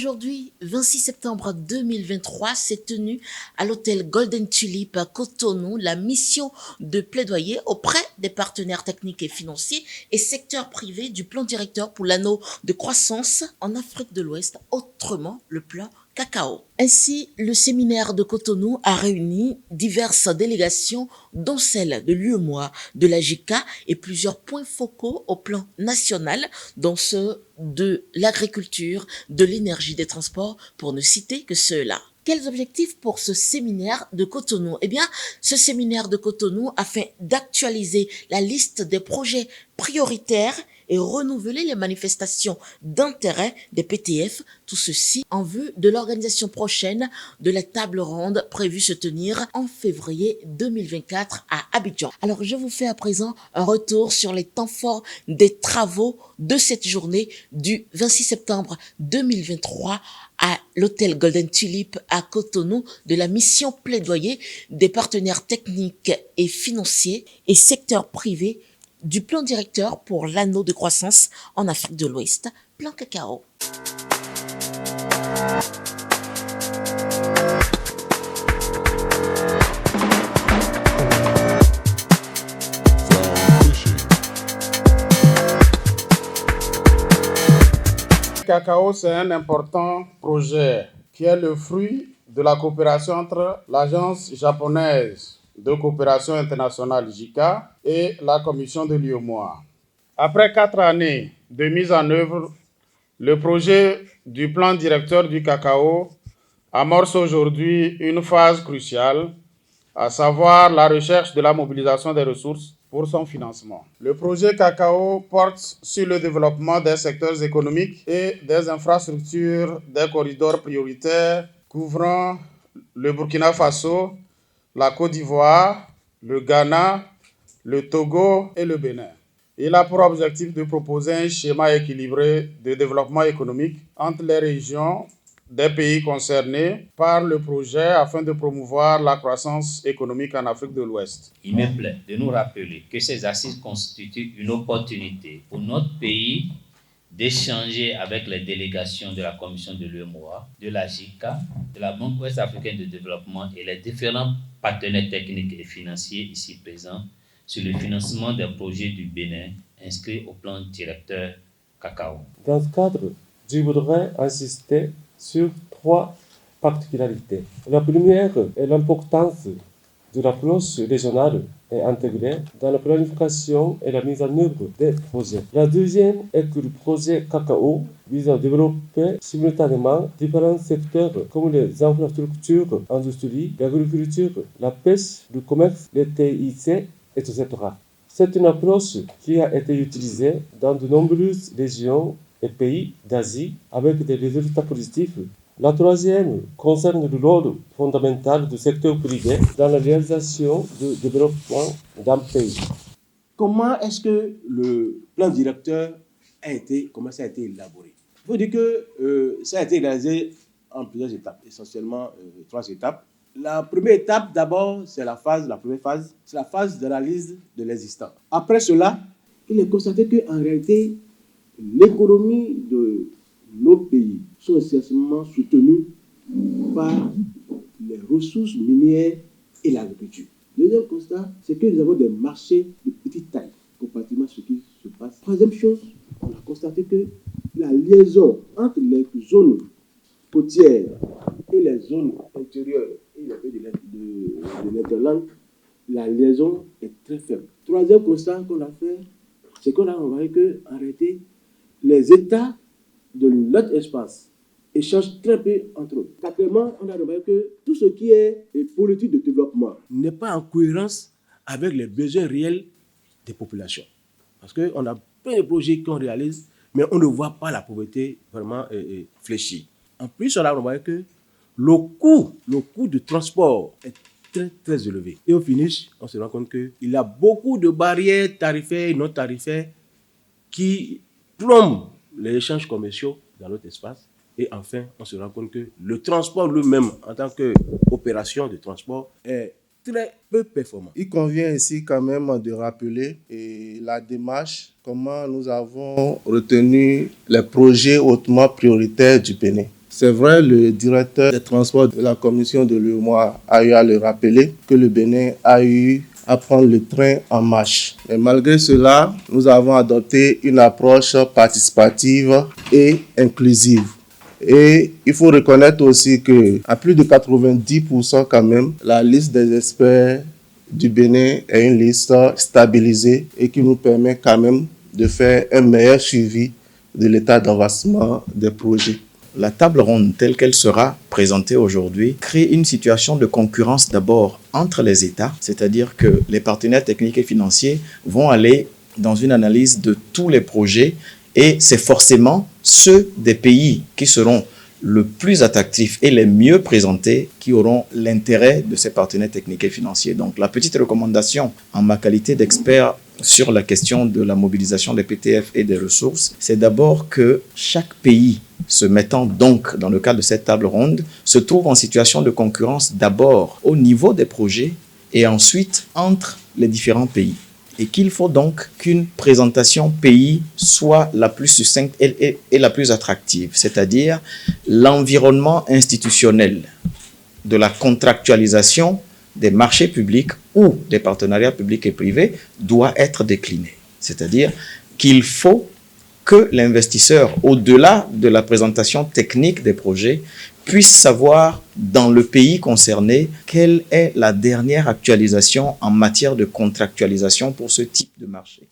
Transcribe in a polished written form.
aujourd'hui, 26 septembre 2023, s'est tenue à l'hôtel Golden Tulip à Cotonou la mission de plaidoyer auprès des partenaires techniques et financiers et secteurs privés du plan directeur pour l'anneau de croissance en Afrique de l'Ouest, autrement le plan cacao. Ainsi, le séminaire de Cotonou a réuni diverses délégations, dont celle de l'UEMOA, de la JICA et plusieurs points focaux au plan national, dont ceux de l'agriculture, de l'énergie, des transports, pour ne citer que ceux-là. Quels objectifs pour ce séminaire de Cotonou? Eh bien, ce séminaire de Cotonou afin d'actualiser la liste des projets prioritaires et renouveler les manifestations d'intérêt des PTF, tout ceci en vue de l'organisation prochaine de la table ronde prévue se tenir en février 2024 à Abidjan. Alors, je vous fais à présent un retour sur les temps forts des travaux de cette journée du 26 septembre 2023 à l'hôtel Golden Tulip à Cotonou de la mission plaidoyer des partenaires techniques et financiers et secteurs privés du plan directeur pour l'anneau de croissance en Afrique de l'Ouest, plan cacao. Cacao, c'est un important projet qui est le fruit de la coopération entre l'Agence japonaise de coopération internationale JICA et la commission de l'UEMOA. Après 4 années de mise en œuvre, le projet du plan directeur du cacao amorce aujourd'hui une phase cruciale, à savoir la recherche de la mobilisation des ressources pour son financement. Le projet cacao porte sur le développement des secteurs économiques et des infrastructures des corridors prioritaires couvrant le Burkina Faso, la Côte d'Ivoire, le Ghana, le Togo et le Bénin. Il a pour objectif de proposer un schéma équilibré de développement économique entre les régions des pays concernés par le projet afin de promouvoir la croissance économique en Afrique de l'Ouest. Il me plaît de nous rappeler que ces assises constituent une opportunité pour notre pays d'échanger avec les délégations de la Commission de l'UEMOA, de la JICA, de la Banque ouest africaine de développement et les différents partenaires techniques et financiers ici présents sur le financement des projets du Bénin inscrits au plan directeur cacao. Dans ce cadre, je voudrais insister sur 3 particularités. La première est l'importance de l'approche régionale et intégrée dans la planification et la mise en œuvre des projets. La deuxième est que le projet cacao vise à développer simultanément différents secteurs comme les infrastructures, l'industrie, l'agriculture, la pêche, le commerce, les TIC, etc. C'est une approche qui a été utilisée dans de nombreuses régions et pays d'Asie avec des résultats positifs. La troisième concerne le rôle fondamental du secteur privé dans la réalisation du développement d'un pays. Comment est-ce que le plan directeur a été élaboré? Il faut dire que ça a été réalisé en plusieurs étapes, essentiellement 3 étapes. La première étape, d'abord, c'est la première phase, c'est la phase d'analyse de l'existant. Après cela, il est constaté qu'en réalité, l'économie de nos pays sont essentiellement soutenues par les ressources minières et l'agriculture. Deuxième constat, c'est que nous avons des marchés de petite taille, comparativement à ce qui se passe. Troisième chose, on a constaté que la liaison entre les zones côtières et les zones intérieures et les pays de l'Interland, la liaison est très faible. Troisième constat qu'on a fait, c'est qu'on a remarqué qu'en réalité, les États de notre espace échangent très peu entre eux. Quatrièmement, on a remarqué que tout ce qui est politique de développement n'est pas en cohérence avec les besoins réels des populations. Parce qu'on a plein de projets qu'on réalise, mais on ne voit pas la pauvreté vraiment fléchie. En plus, on a remarqué que le coût du transport est très, très élevé. Et au finish, on se rend compte qu'il y a beaucoup de barrières tarifaires et non tarifaires qui plombent les échanges commerciaux dans notre espace. Et enfin, on se rend compte que le transport lui-même, en tant qu'opération de transport, est très peu performant. Il convient ici quand même de rappeler la démarche, comment nous avons retenu les projets hautement prioritaires du Bénin. C'est vrai, le directeur des transports de la commission de l'UEMOA a eu à le rappeler que le Bénin a eu à prendre le train en marche. Mais malgré cela, nous avons adopté une approche participative et inclusive. Et il faut reconnaître aussi qu'à plus de 90% quand même, la liste des experts du Bénin est une liste stabilisée et qui nous permet quand même de faire un meilleur suivi de l'état d'avancement des projets. La table ronde telle qu'elle sera présentée aujourd'hui crée une situation de concurrence d'abord entre les États, c'est-à-dire que les partenaires techniques et financiers vont aller dans une analyse de tous les projets et c'est forcément ceux des pays qui seront le plus attractifs et les mieux présentés qui auront l'intérêt de ces partenaires techniques et financiers. Donc la petite recommandation en ma qualité d'expert sur la question de la mobilisation des PTF et des ressources, c'est d'abord que chaque pays se mettant donc dans le cadre de cette table ronde se trouve en situation de concurrence d'abord au niveau des projets et ensuite entre les différents pays. Et qu'il faut donc qu'une présentation pays soit la plus succincte et la plus attractive, c'est-à-dire l'environnement institutionnel de la contractualisation des marchés publics ou des partenariats publics et privés doit être décliné. C'est-à-dire qu'il faut que l'investisseur, au-delà de la présentation technique des projets, puisse savoir dans le pays concerné quelle est la dernière actualisation en matière de contractualisation pour ce type de marché.